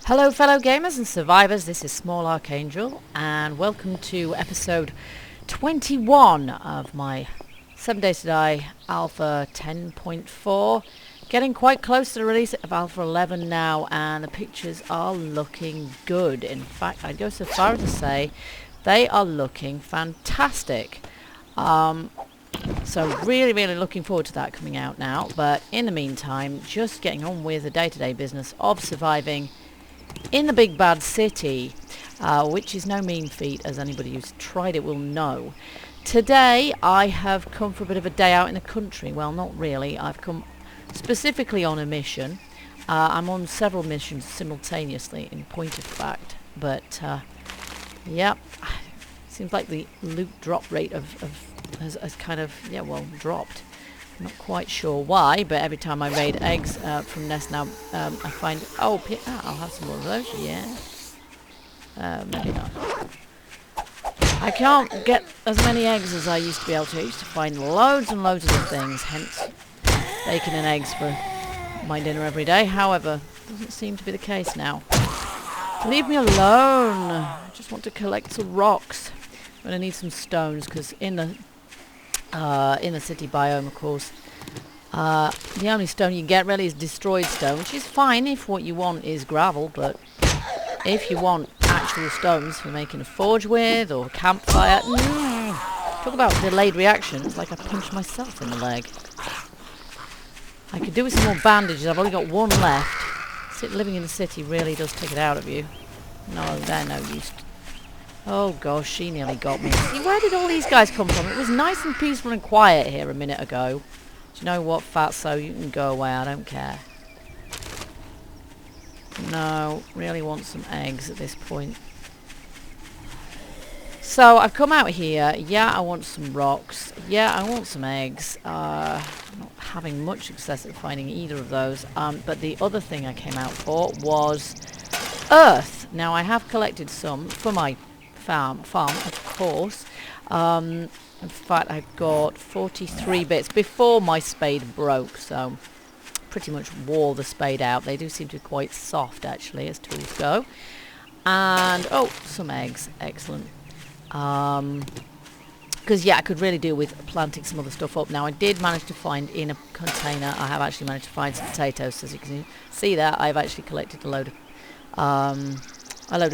Hello fellow gamers and survivors, this is Small Archangel and welcome to episode 21 of my 7 Days to Die Alpha 10.4. Getting quite close to the release of Alpha 11 now, and the pictures are looking good. In fact, I'd go so far as to say they are looking fantastic. So really looking forward to that coming out now, but in the meantime just getting on with the day-to-day business of surviving in the big bad city, which is no mean feat, as anybody who's tried it will know. Today I have come for a bit of a day out in the country. Well, not really. I've come specifically on a mission. I'm on several missions simultaneously, in point of fact. But, yeah, seems like the loot drop rate has kind of, dropped. Not quite sure why, but every time I raid eggs from Nest now, I find... I'll have some more of those, yeah. Maybe not. I can't get as many eggs as I used to be able to. I used to find loads and loads of the things, hence bacon and eggs for my dinner every day. However, doesn't seem to be the case now. Leave me alone. I just want to collect some rocks. I'm going to need some stones, because in the city biome, of course, the only stone you can get really is destroyed stone, which is fine if what you want is gravel, but if you want actual stones for making a forge with or a campfire, talk about delayed reaction. It's like I punched myself in the leg. I could do with some more bandages. I've only got one left. Living in the city really does take it out of you. No, they're no use. Oh gosh, she nearly got me. See, where did all these guys come from? It was nice and peaceful and quiet here a minute ago. Do you know what, Fatso? You can go away, I don't care. No, really want some eggs at this point. So, I've come out here. Yeah, I want some rocks. Yeah, I want some eggs. I'm not having much success at finding either of those. But the other thing I came out for was earth. Now, I have collected some for my farm, of course. In fact, I've got 43 bits before my spade broke, so pretty much wore the spade out. They do seem to be quite soft, actually, as tools go. And, oh, some eggs. Excellent. Because, yeah, I could really do with planting some other stuff up. Now, I did manage to find in a container, I have actually managed to find some potatoes. As you can see there, I've actually collected a load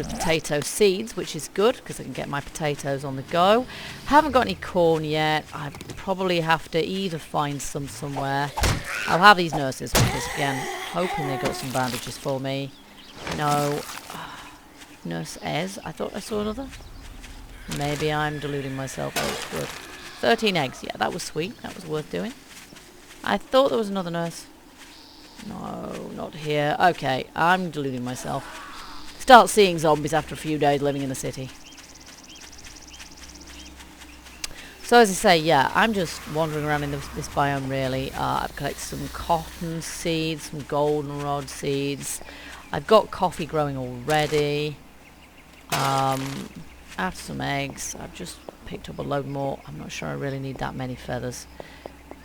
of potato seeds, which is good because I can get my potatoes on the go. Haven't got any corn yet. I probably have to either find some somewhere. I'll have these nurses with us again, hoping they got some bandages for me. No. Nurse Ez. I thought I saw another. Maybe I'm deluding myself. Oh, it's good. 13 eggs. Yeah, that was sweet. That was worth doing. I thought there was another nurse. No, not here. Okay, I'm deluding myself. Start seeing zombies after a few days living in the city. So as I say, yeah, I'm just wandering around in this biome really. I've collected some cotton seeds, some goldenrod seeds. I've got coffee growing already. After some eggs, I've just picked up a load more. I'm not sure I really need that many feathers.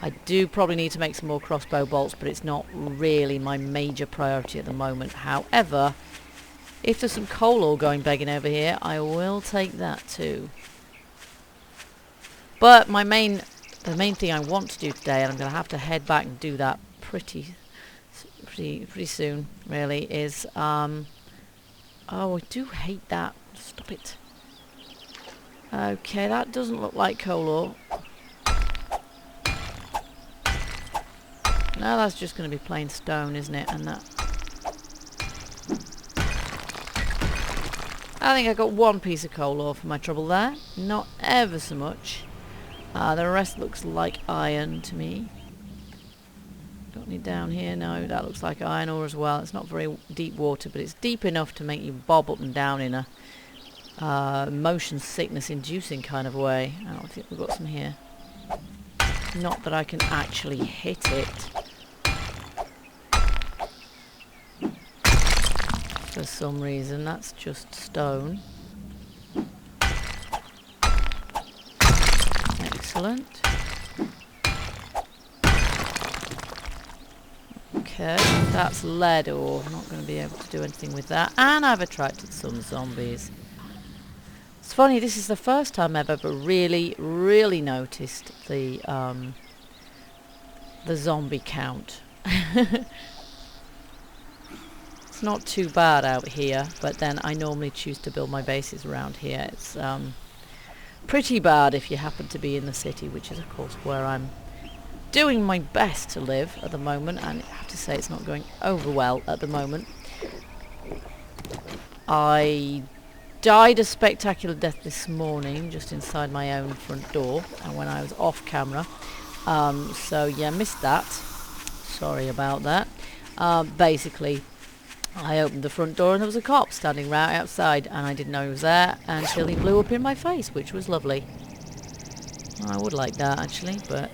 I do probably need to make some more crossbow bolts, but it's not really my major priority at the moment. However, if there's some coal ore going begging over here, I will take that too. But the main thing I want to do today, and I'm going to have to head back and do that pretty soon, really, is oh, I do hate that. Stop it. Okay, that doesn't look like coal ore. No, that's just going to be plain stone, isn't it? And that. I think I got one piece of coal ore for my trouble there. Not ever so much. The rest looks like iron to me. Got any down here? No, that looks like iron ore as well. It's not very deep water, but it's deep enough to make you bob up and down in a motion sickness inducing kind of way. I don't think we've got some here. Not that I can actually hit it. For some reason, that's just stone. Excellent. Okay, that's lead ore. I'm not going to be able to do anything with that. And I've attracted some zombies. It's funny, this is the first time I've ever really, really noticed the zombie count. It's not too bad out here, but then I normally choose to build my bases around here. It's pretty bad if you happen to be in the city, which is of course where I'm doing my best to live at the moment, and I have to say it's not going over well at the moment. I died a spectacular death this morning just inside my own front door, and when I was off camera, so yeah, missed that. Sorry about that. Basically, I opened the front door and there was a cop standing right outside, and I didn't know he was there until he blew up in my face, which was lovely. I would like that actually, but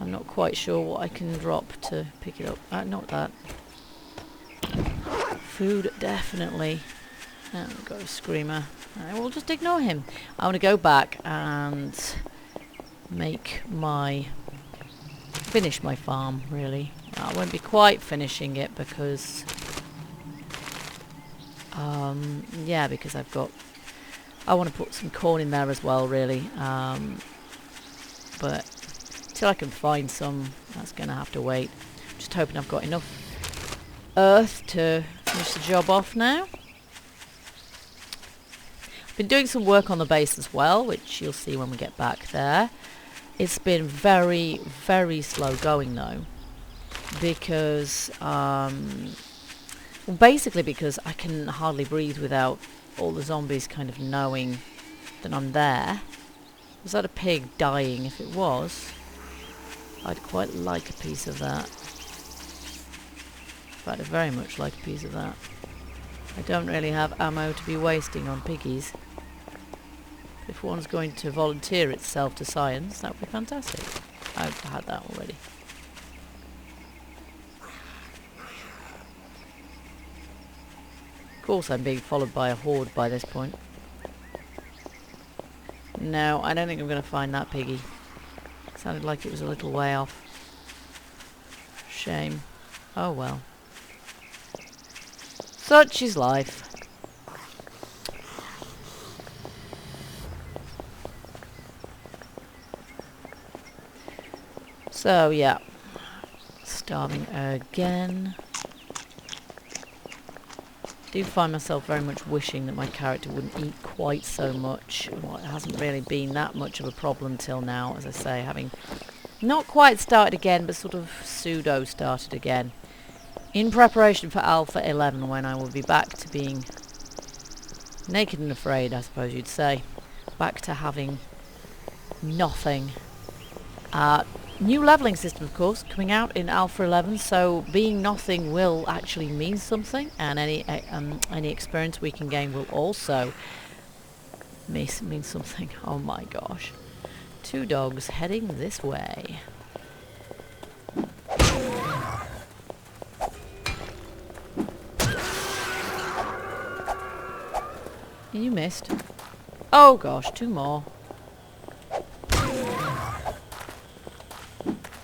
I'm not quite sure what I can drop to pick it up. Not that. Food, definitely. Oh, we've got a screamer. I will just ignore him. I want to go back and finish my farm, really. I won't be quite finishing it because yeah, because I want to put some corn in there as well, really. But till I can find some, that's going to have to wait. Just hoping I've got enough earth to finish the job off now. I've been doing some work on the base as well, which you'll see when we get back there. It's been very, very slow going though, because well, basically because I can hardly breathe without all the zombies kind of knowing that I'm there. Was that a pig dying? If it was, I'd quite like a piece of that. But I'd very much like a piece of that. I don't really have ammo to be wasting on piggies. If one's going to volunteer itself to science, that would be fantastic. I've had that already. Of course I'm being followed by a horde by this point. No, I don't think I'm going to find that piggy. Sounded like it was a little way off. Shame. Oh well. Such is life. So yeah, starving again. Do find myself very much wishing that my character wouldn't eat quite so much. Well, it hasn't really been that much of a problem till now, as I say, having not quite started again, but sort of pseudo started again. In preparation for Alpha 11, when I will be back to being naked and afraid, I suppose you'd say. Back to having nothing. New leveling system, of course, coming out in Alpha 11, so being nothing will actually mean something, and any experience we can gain will also mean something. Oh my gosh. 2 dogs heading this way. You missed. Oh gosh, 2 more.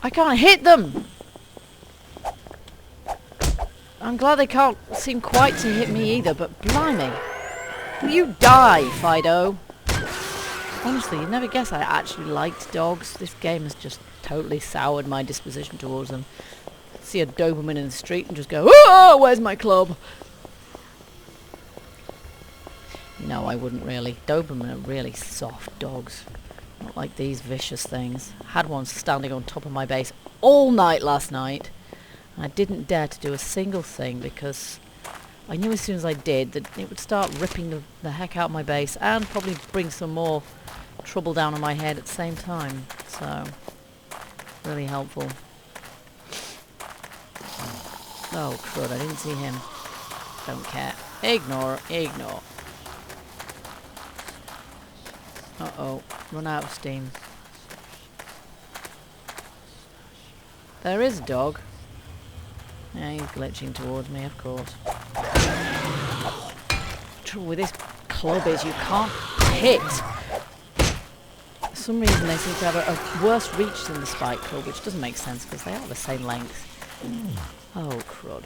I can't hit them! I'm glad they can't seem quite to hit me either, but blimey. Will you die, Fido? Honestly, you'd never guess I actually liked dogs. This game has just totally soured my disposition towards them. See a Doberman in the street and just go, "Oh, where's my club?" No, I wouldn't really. Doberman are really soft dogs. Not like these vicious things. Had one standing on top of my base all night last night. And I didn't dare to do a single thing because I knew as soon as I did that it would start ripping the heck out of my base and probably bring some more trouble down on my head at the same time. So, really helpful. Oh crud, I didn't see him. Don't care. Ignore, ignore. Uh-oh, run out of steam. There is a dog. Yeah, he's glitching towards me, of course. The trouble with this club is you can't hit. For some reason they seem to have a worse reach than the spike club, which doesn't make sense because they are the same length. Oh, crud.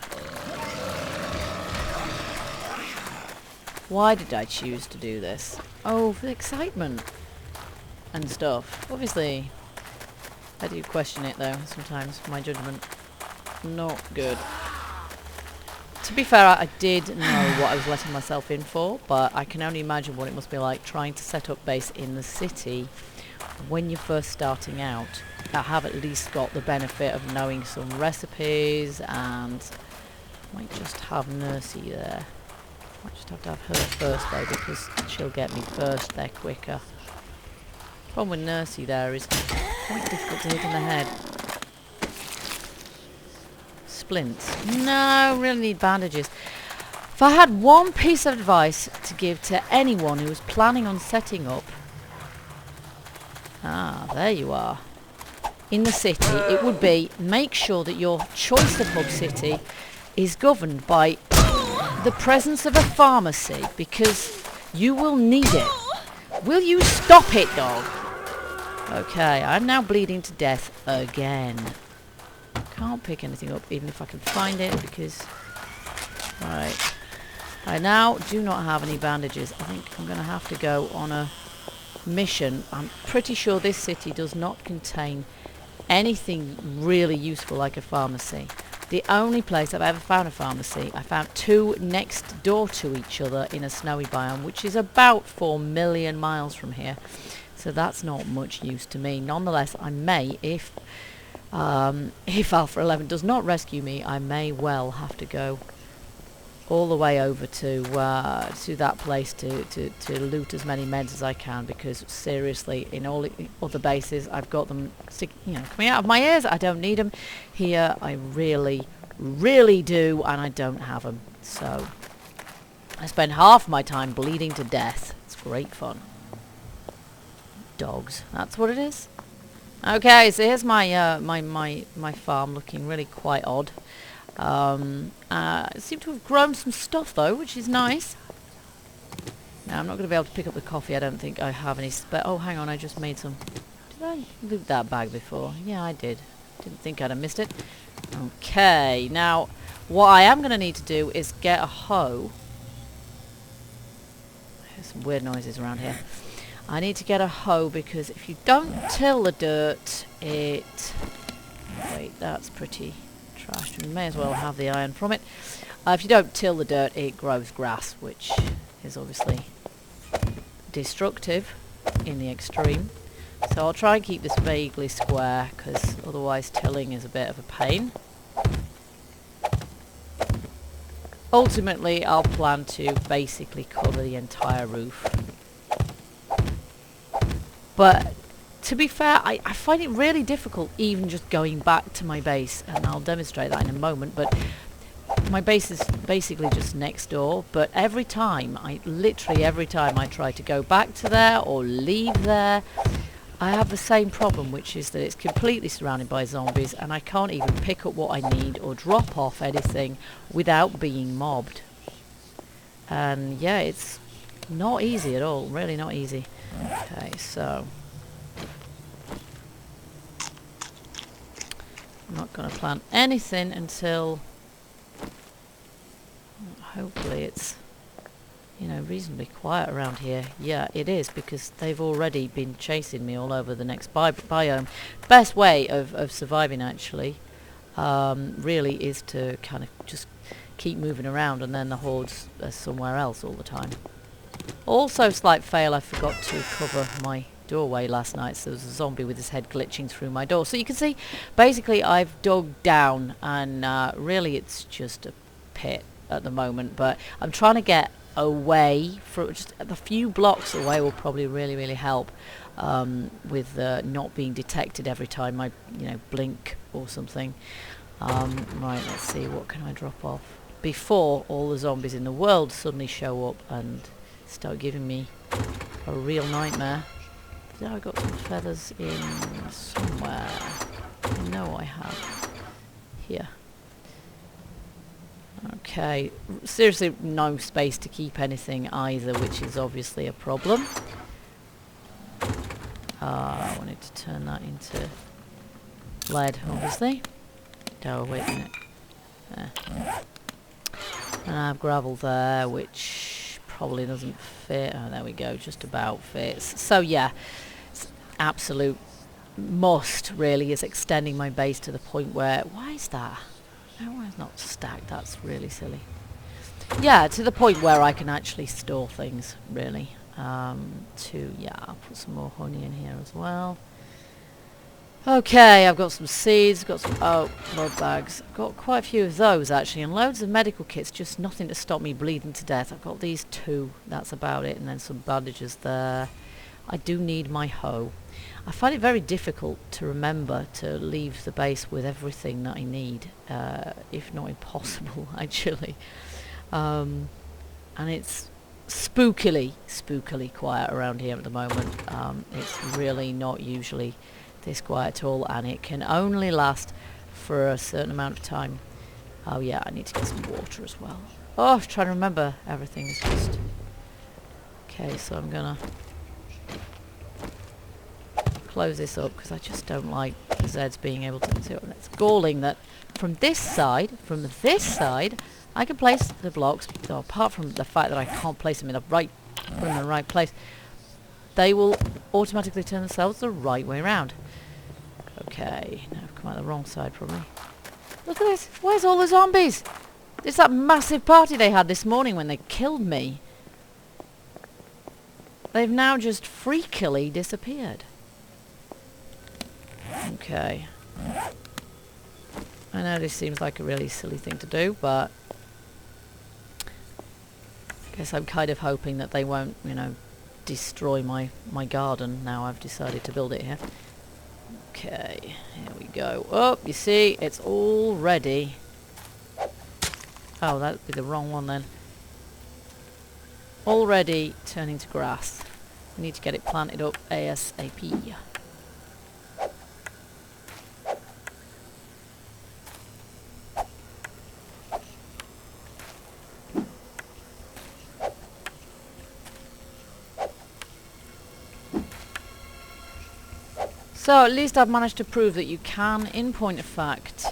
Why did I choose to do this? Oh, for the excitement and stuff. Obviously, I do question it though, sometimes. My judgment. Not good. To be fair, I did know what I was letting myself in for, but I can only imagine what it must be like trying to set up base in the city when you're first starting out. I have at least got the benefit of knowing some recipes, and might just have Nursey there. Might just have to have her first though, because she'll get me first there quicker. Problem with Nursey there is quite difficult to hit in the head. Splints. No, really need bandages. If I had one piece of advice to give to anyone who was planning on setting up... Ah, there you are. In the city, it would be make sure that your choice of hub city is governed by the presence of a pharmacy, because you will need it. Will you stop it, dog? Okay, I'm now bleeding to death again. Can't pick anything up even if I can find it, because... Right. I now do not have any bandages. I think I'm going to have to go on a mission. I'm pretty sure this city does not contain anything really useful like a pharmacy. The only place I've ever found a pharmacy, I found two next door to each other in a snowy biome, which is about 4 million miles from here. So that's not much use to me. Nonetheless, I may, if Alpha 11 does not rescue me, I may well have to go all the way over to that place to loot as many meds as I can, because seriously, in all other bases, I've got them coming out of my ears. I don't need them. Here, I really, really do, and I don't have them. So I spend half my time bleeding to death. It's great fun. Dogs. That's what it is. Okay, so here's my my farm, looking really quite odd. Seem to have grown some stuff though, which is nice. Now I'm not going to be able to pick up the coffee. I don't think I have any spare. Oh, hang on, I just made some. Did I loot that bag before? Yeah, I did. Didn't think I'd have missed it. Okay, now what I am going to need to do is get a hoe. There's some weird noises around here. I need to get a hoe, because if you don't till the dirt, it... Wait, that's pretty trashed. We may as well have the iron from it. If you don't till the dirt, it grows grass, which is obviously destructive in the extreme. So I'll try and keep this vaguely square, because otherwise tilling is a bit of a pain. Ultimately, I'll plan to basically cover the entire roof. But to be fair, I find it really difficult even just going back to my base, and I'll demonstrate that in a moment, but my base is basically just next door, but literally every time I try to go back to there or leave there, I have the same problem, which is that it's completely surrounded by zombies, and I can't even pick up what I need or drop off anything without being mobbed. And yeah, it's not easy at all, really not easy. Okay, so I'm not going to plant anything until hopefully it's, reasonably quiet around here. Yeah, it is, because they've already been chasing me all over the next biome. Best way of surviving, actually, really is to kind of just keep moving around, and then the hordes are somewhere else all the time. Also, slight fail, I forgot to cover my doorway last night, so there was a zombie with his head glitching through my door. So you can see, basically, I've dug down, and really it's just a pit at the moment, but I'm trying to get away from just a few blocks away. Will probably really help with not being detected every time I blink or something. Right, let's see, what can I drop off before all the zombies in the world suddenly show up and start giving me a real nightmare. Yeah, I got some feathers in somewhere. I know I have. Here. Okay. Seriously, no space to keep anything either, which is obviously a problem. I wanted to turn that into lead, obviously. Oh, wait a minute. There. And I have gravel there, which probably doesn't fit. Oh, there we go. Just about fits. So, yeah. It's absolute must, really, is extending my base to the point where... Why is that? Oh, why is not stacked? That's really silly. Yeah, to the point where I can actually store things, really. Yeah, I'll put some more honey in here as well. Okay, I've got some seeds, got some blood bags. I've got quite a few of those, actually, and loads of medical kits, just nothing to stop me bleeding to death. I've got these 2, that's about it, and then some bandages there. I do need my hoe. I find it very difficult to remember to leave the base with everything that I need, if not impossible, actually. And it's spookily quiet around here at the moment. It's really not usually this quiet at all, and it can only last for a certain amount of time. Oh yeah, I need to get some water as well. Oh, I'm trying to remember everything. Is just... Okay, so I'm gonna close this up because I just don't like the Zeds being able to see it. It's galling that from this side, I can place the blocks, so apart from the fact that I can't place them in the right place, they will automatically turn themselves the right way around. Okay, now I've come out the wrong side probably. Look at this, where's all the zombies? It's that massive party they had this morning when they killed me. They've now just freakily disappeared. Okay. I know this seems like a really silly thing to do, but I guess I'm kind of hoping that they won't, you know, destroy my garden now I've decided to build it here. Okay, here we go. Oh, you see, it's all ready. Oh, that'd be the wrong one then. Already turning to grass. We need to get it planted up ASAP. So at least I've managed to prove that you can, in point of fact,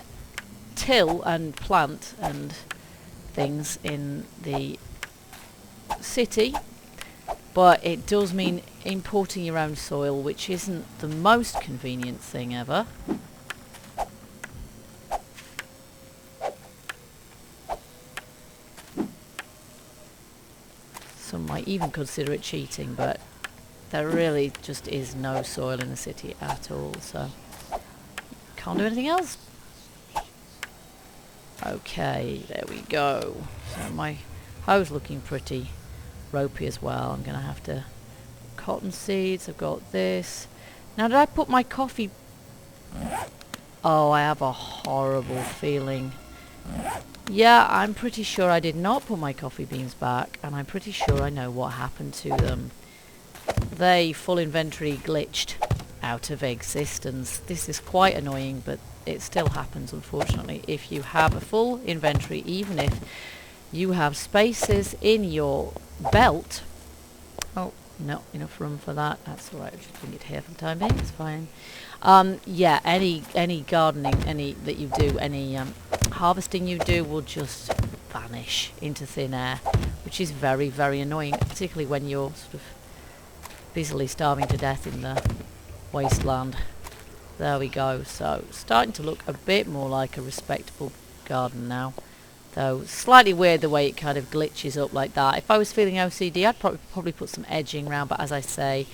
till and plant and things in the city, but it does mean importing your own soil, which isn't the most convenient thing ever. Some might even consider it cheating, but there really just is no soil in the city at all, so can't do anything else. Okay, there we go. So my hoe's looking pretty ropey as well. I'm going to have to... Cotton seeds, I've got this. Now, did I put my coffee... Oh, I have a horrible feeling. Yeah, I'm pretty sure I did not put my coffee beans back, and I'm pretty sure I know what happened to them. They full inventory glitched out of existence. This is quite annoying, but it still happens, unfortunately. If you have a full inventory, even if you have spaces in your belt... Oh, not enough room for that. That's alright, I'll just bring it here for the time being, it's fine. Yeah, any gardening, that you do, any harvesting you do will just vanish into thin air, which is very, very annoying, particularly when you're sort of busily starving to death in the wasteland. There we go. So starting to look a bit more like a respectable garden now, though slightly weird the way it kind of glitches up like that. If I was feeling OCD, I'd probably put some edging around, but as I say,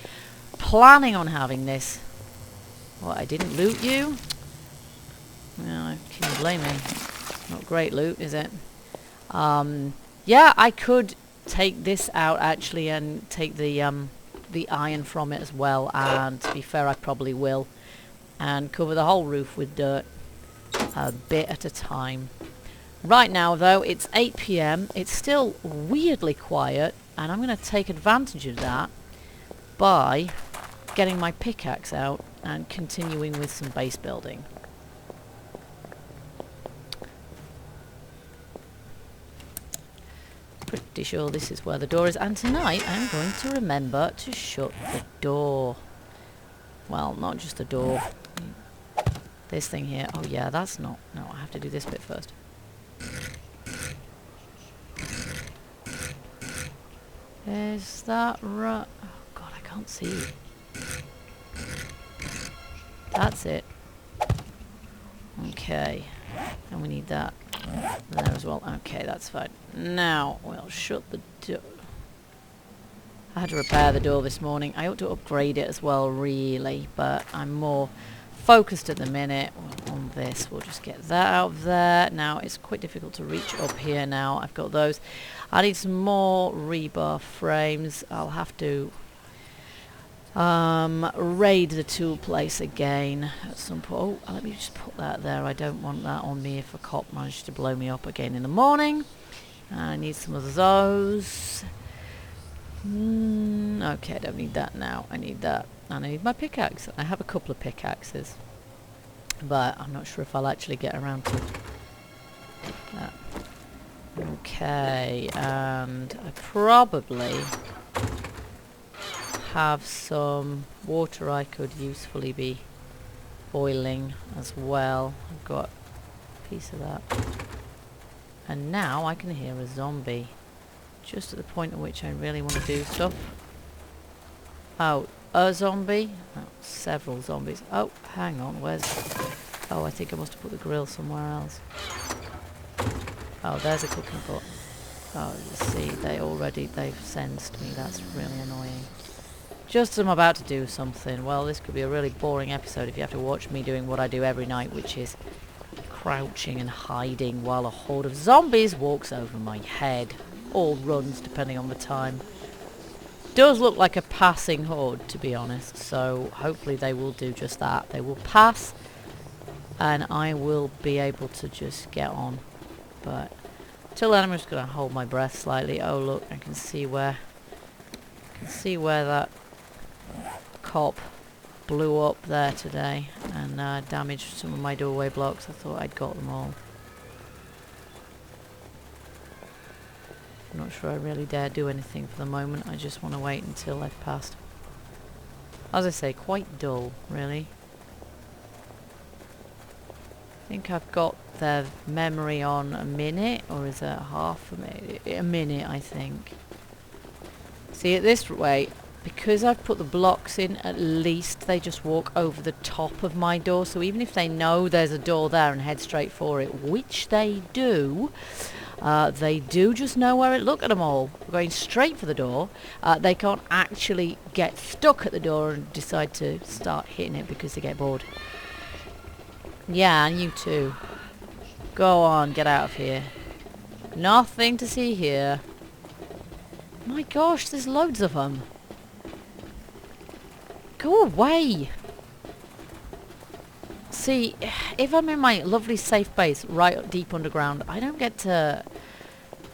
planning on having this. What, I didn't loot you? No, can you blame me? Not great loot, is it? Yeah, I could take this out actually and take the iron from it as well, and to be fair I probably will, and cover the whole roof with dirt a bit at a time. Right now though, it's 8 PM, it's still weirdly quiet, and I'm going to take advantage of that by getting my pickaxe out and continuing with some base building. Pretty sure this is where the door is, and tonight I'm going to remember to shut the door. Well, not just the door. This thing here. Oh yeah, that's not... No, I have to do this bit first. Is that right? Oh god, I can't see. That's it. Okay. And we need that there as well. Okay, that's fine. Now, we'll shut the door. I had to repair the door this morning. I ought to upgrade it as well, really. But I'm more focused at the minute on this. We'll just get that out of there. Now, it's quite difficult to reach up here now. I've got those. I need some more rebar frames. I'll have to raid the tool place again at some point. Oh, let me just put that there. I don't want that on me if a cop managed to blow me up again in the morning. I need some of those. Okay, I don't need that now. I need that. And I need my pickaxe. I have a couple of pickaxes, but I'm not sure if I'll actually get around to that. Okay, and I probably have some water I could usefully be boiling as well. I've got a piece of that. And now I can hear a zombie. Just at the point at which I really want to do stuff. Oh, a zombie? Oh, several zombies. Oh, hang on, where's... Oh, I think I must have put the grill somewhere else. Oh, there's a cooking pot. Oh, you see, they've sensed me. That's really annoying. Just as I'm about to do something. Well, this could be a really boring episode if you have to watch me doing what I do every night, which is crouching and hiding while a horde of zombies walks over my head. Or runs, depending on the time. Does look like a passing horde, to be honest, so hopefully they will do just that. They will pass, and I will be able to just get on. But till then, I'm just going to hold my breath slightly. Oh look, I can see where that cop blew up there today and damaged some of my doorway blocks. I thought I'd got them all. I'm not sure I really dare do anything for the moment. I just want to wait until they've passed. As I say, quite dull, really. I think I've got their memory on a minute, or is it half a minute? A minute, I think. See, it this way, because I've put the blocks in, at least they just walk over the top of my door. So even if they know there's a door there and head straight for it, which they do just know where it. Look at them all going straight for the door. They can't actually get stuck at the door and decide to start hitting it because they get bored. Yeah, and you too. Go on, get out of here. Nothing to see here. My gosh, there's loads of them. Go away. See, if I'm in my lovely safe base right deep underground, I don't get to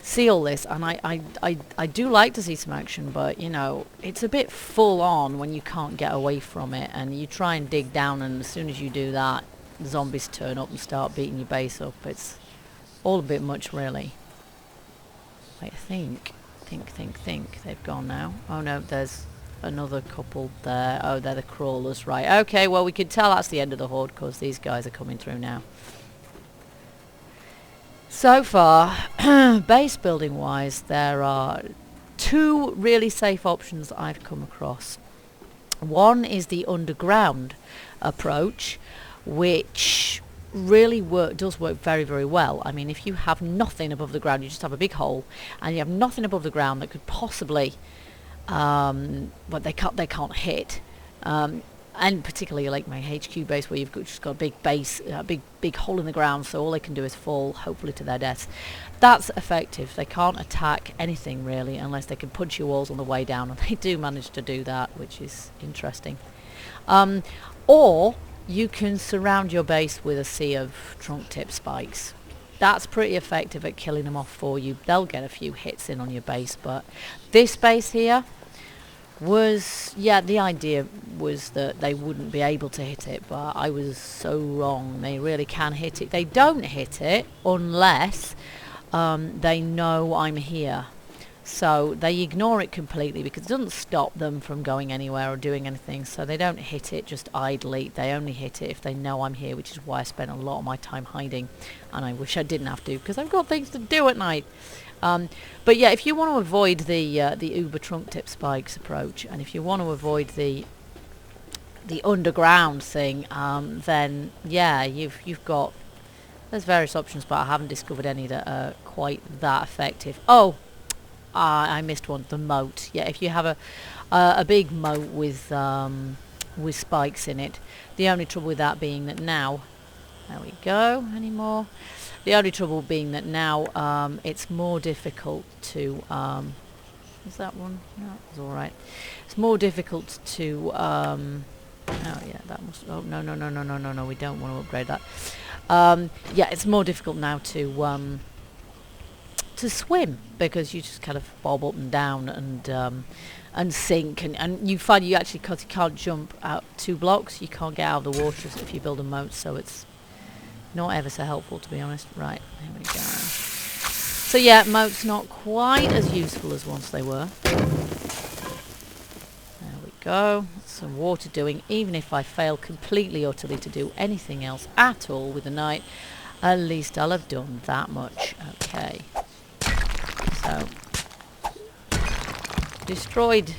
see all this, and I do like to see some action, but you know, it's a bit full on when you can't get away from it, and you try and dig down, and as soon as you do that, zombies turn up and start beating your base up. It's all a bit much, really. I think they've gone now. Oh no, there's another couple there. Oh, they're the crawlers, right. Okay, well, we could tell that's the end of the horde because these guys are coming through now. So far, base building wise, there are two really safe options I've come across. One is the underground approach, which really does work very, very well. I mean, if you have nothing above the ground, you just have a big hole, and you have nothing above the ground that could possibly but they can't hit, and particularly like my HQ base where you've just got a big base, big hole in the ground, so all they can do is fall, hopefully to their deaths. That's effective. They can't attack anything really unless they can punch your walls on the way down, and they do manage to do that, which is interesting. Or you can surround your base with a sea of trunk tip spikes. That's pretty effective at killing them off for you. They'll get a few hits in on your base, but this base here was, yeah, the idea was that they wouldn't be able to hit it, but I was so wrong. They really can hit it. They don't hit it unless they know I'm here. So they ignore it completely because it doesn't stop them from going anywhere or doing anything. So they don't hit it just idly. They only hit it if they know I'm here, which is why I spent a lot of my time hiding. And I wish I didn't have to, because I've got things to do at night. But yeah, if you want to avoid the Uber trunk tip spikes approach, and if you want to avoid the underground thing, then yeah, you've got, there's various options, but I haven't discovered any that are quite that effective. Oh, I missed one, the moat. Yeah, if you have a big moat with spikes in it, the only trouble with that being that now, there we go, any more? The only trouble being that now it's more difficult to, is that one? No, it's alright. It's more difficult to, oh yeah, that must, oh no, we don't want to upgrade that. Yeah, it's more difficult now to swim, because you just kind of bob up and down and sink, and you find you actually, because you can't jump out 2 blocks, you can't get out of the water if you build a moat, so it's not ever so helpful, to be honest. Right, here we go. So yeah, moats not quite as useful as once they were. There we go. Some water doing, even if I fail completely utterly to do anything else at all with the night, at least I'll have done that much. Okay. So, destroyed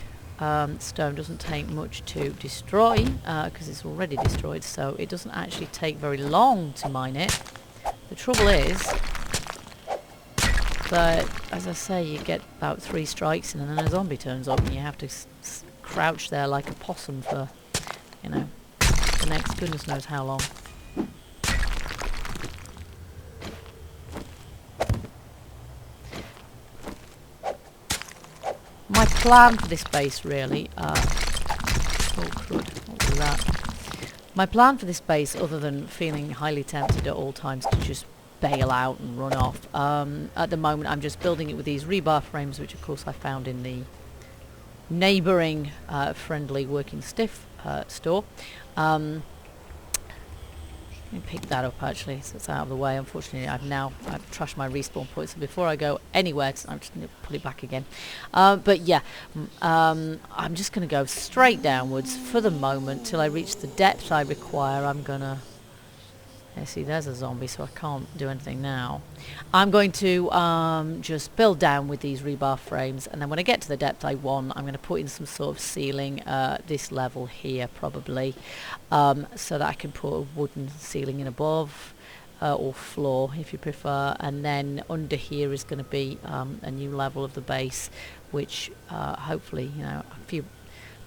stone doesn't take much to destroy, because it's already destroyed, so it doesn't actually take very long to mine it. The trouble is that, as I say, you get about 3 strikes in and then a zombie turns up and you have to crouch there like a possum for, you know, the next goodness knows how long. My plan for this base, really, oh crud, what was that? My plan for this base, other than feeling highly tempted at all times to just bail out and run off, at the moment I'm just building it with these rebar frames, which of course I found in the neighbouring friendly working stiff store. Let me pick that up actually, so it's out of the way. Unfortunately, I've trashed my respawn point, so before I go anywhere, I'm just going to put it back again. But yeah, I'm just going to go straight downwards for the moment till I reach the depth I require. I'm going to... Yeah, see, there's a zombie, so I can't do anything now. I'm going to just build down with these rebar frames, and then when I get to the depth I want, I'm going to put in some sort of ceiling, this level here probably, so that I can put a wooden ceiling in above, or floor if you prefer, and then under here is going to be a new level of the base, which hopefully, you know, a few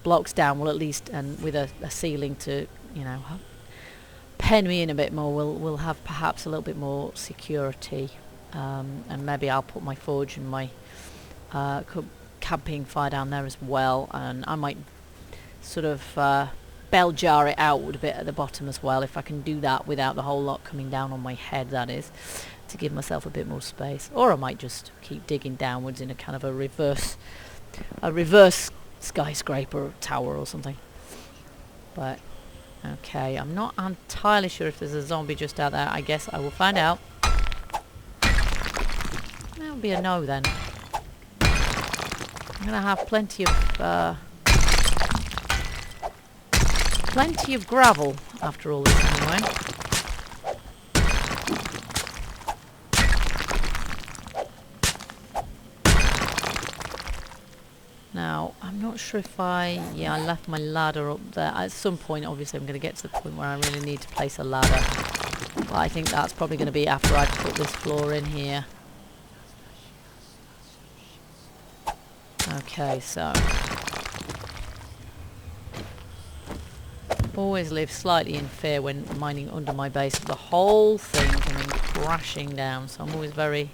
blocks down will at least, and with a ceiling to, you know, pen me in a bit more, we'll have perhaps a little bit more security, and maybe I'll put my forge and my camping fire down there as well, and I might sort of bell jar it out a bit at the bottom as well, if I can do that without the whole lot coming down on my head, that is, to give myself a bit more space. Or I might just keep digging downwards in a kind of a reverse skyscraper tower or something. But okay, I'm not entirely sure if there's a zombie just out there. I guess I will find out. That'll be a no then. I'm gonna have plenty of gravel after all this anyway. Now, I'm not sure if I left my ladder up there. At some point, obviously, I'm going to get to the point where I really need to place a ladder. But I think that's probably going to be after I put this floor in here. Okay, so... always live slightly in fear when mining under my base of the whole thing coming crashing down. So I'm always very...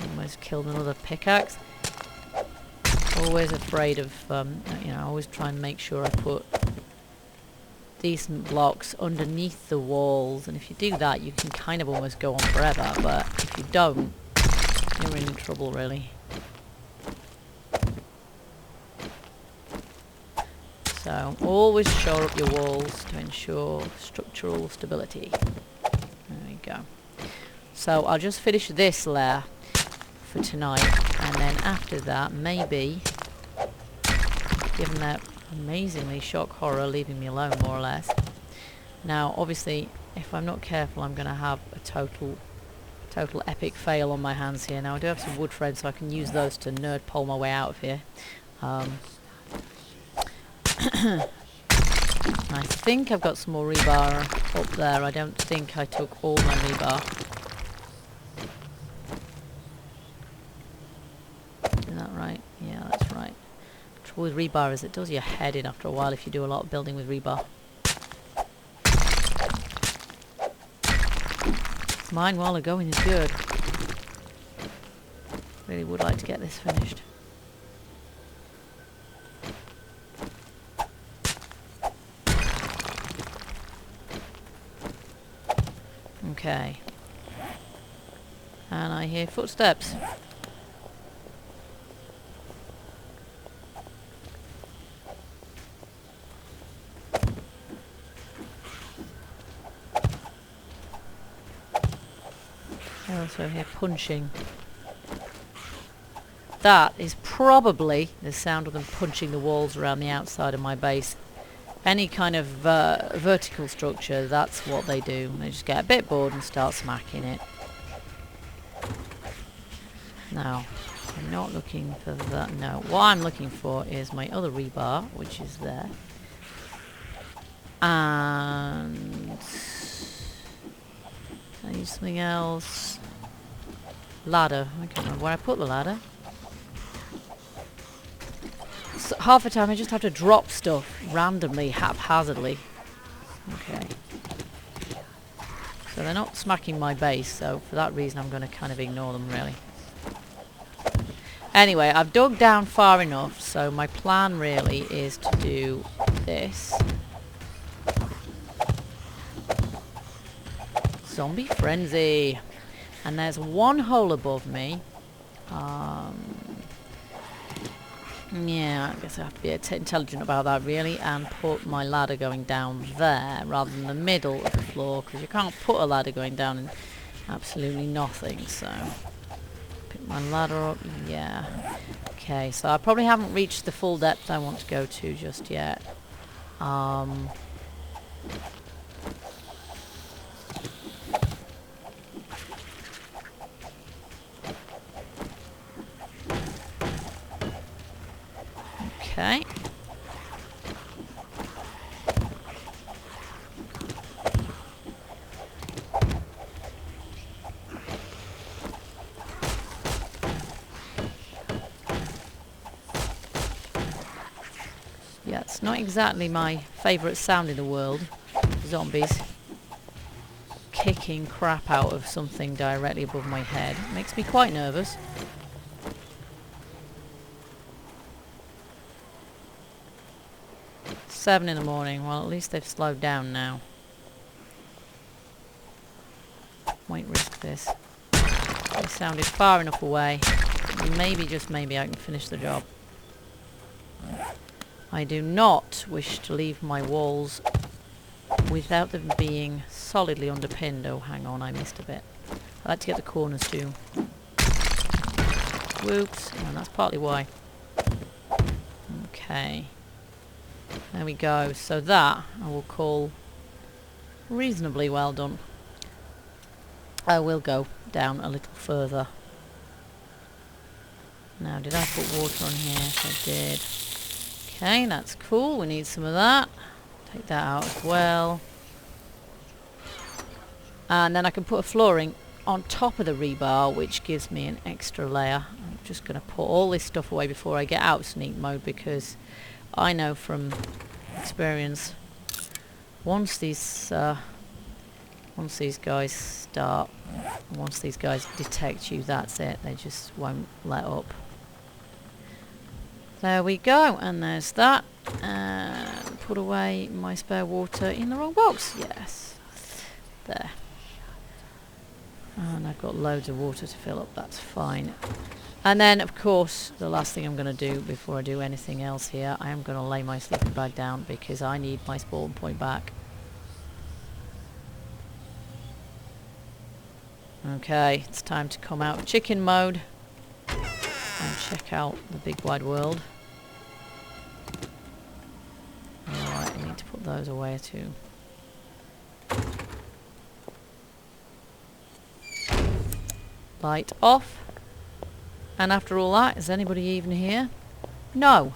almost killed another pickaxe. Always afraid of, you know, I always try and make sure I put decent blocks underneath the walls, and if you do that you can kind of almost go on forever, but if you don't, you're in trouble really. So always shore up your walls to ensure structural stability. There we go. So I'll just finish this layer for tonight, and then after that, maybe, given that amazingly shock horror leaving me alone more or less. Now obviously if I'm not careful I'm going to have a total epic fail on my hands here. Now I do have some wood frames so I can use those to nerd pole my way out of here. I think I've got some more rebar up there. I don't think I took all my rebar. Is that right? Yeah, that's right. The trouble with rebar is it does your head in after a while if you do a lot of building with rebar. Mine while they're going is good. Really would like to get this finished. Okay. And I hear footsteps. I also hear punching. That is probably the sound of them punching the walls around the outside of my base. Any kind of vertical structure, that's what they do. They just get a bit bored and start smacking it. Now, I'm not looking for that. No, what I'm looking for is my other rebar, which is there. And I need something else. Ladder. I can't remember where I put the ladder. So half the time I just have to drop stuff randomly, haphazardly. Okay. So they're not smacking my base, so for that reason I'm going to kind of ignore them really. Anyway, I've dug down far enough, so my plan really is to do this. Zombie frenzy. And there's one hole above me. Yeah, I guess I have to be intelligent about that really, and put my ladder going down there rather than the middle of the floor, because you can't put a ladder going down in absolutely nothing. So pick my ladder up. Yeah. Okay, so I probably haven't reached the full depth I want to go to just yet. Okay. Yeah, it's not exactly my favourite sound in the world. Zombies kicking crap out of something directly above my head. It makes me quite nervous. $7 in the morning. Well, at least they've slowed down now. Won't risk this. They sounded far enough away. Maybe, just maybe, I can finish the job. I do not wish to leave my walls without them being solidly underpinned. Oh, hang on, I missed a bit. I like to get the corners too. Whoops, and that's partly why. Okay. There we go. So that I will call reasonably well done. I will go down a little further. Now, did I put water on here? Yes, I did. Okay, that's cool. We need some of that. Take that out as well. And then I can put a flooring on top of the rebar, which gives me an extra layer. I'm just going to put all this stuff away before I get out of sneak mode, because I know from experience, once these guys start, once these guys detect you, that's it. They just won't let up. There we go, and there's that. And put away my spare water in the wrong box. Yes, there. And I've got loads of water to fill up. That's fine. And then, of course, the last thing I'm going to do before I do anything else here, I am going to lay my sleeping bag down because I need my spawn point back. Okay, it's time to come out of chicken mode. and check out the big wide world. Alright, I need to put those away too. Light off. And after all that, is anybody even here? No.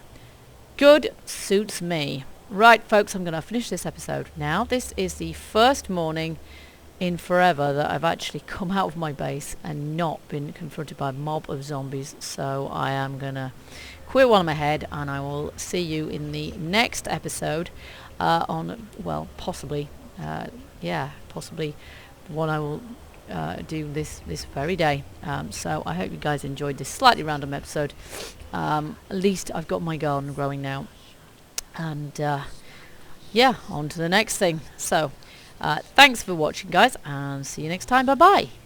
Good, suits me. Right, folks, I'm going to finish this episode now. This is the first morning in forever that I've actually come out of my base and not been confronted by a mob of zombies. So I am going to quit while I'm ahead, and I will see you in the next episode on, well, possibly, possibly one I will do this very day. So I hope you guys enjoyed this slightly random episode. At least I've got my garden growing now, and yeah, on to the next thing. So thanks for watching, guys, and see you next time. Bye bye.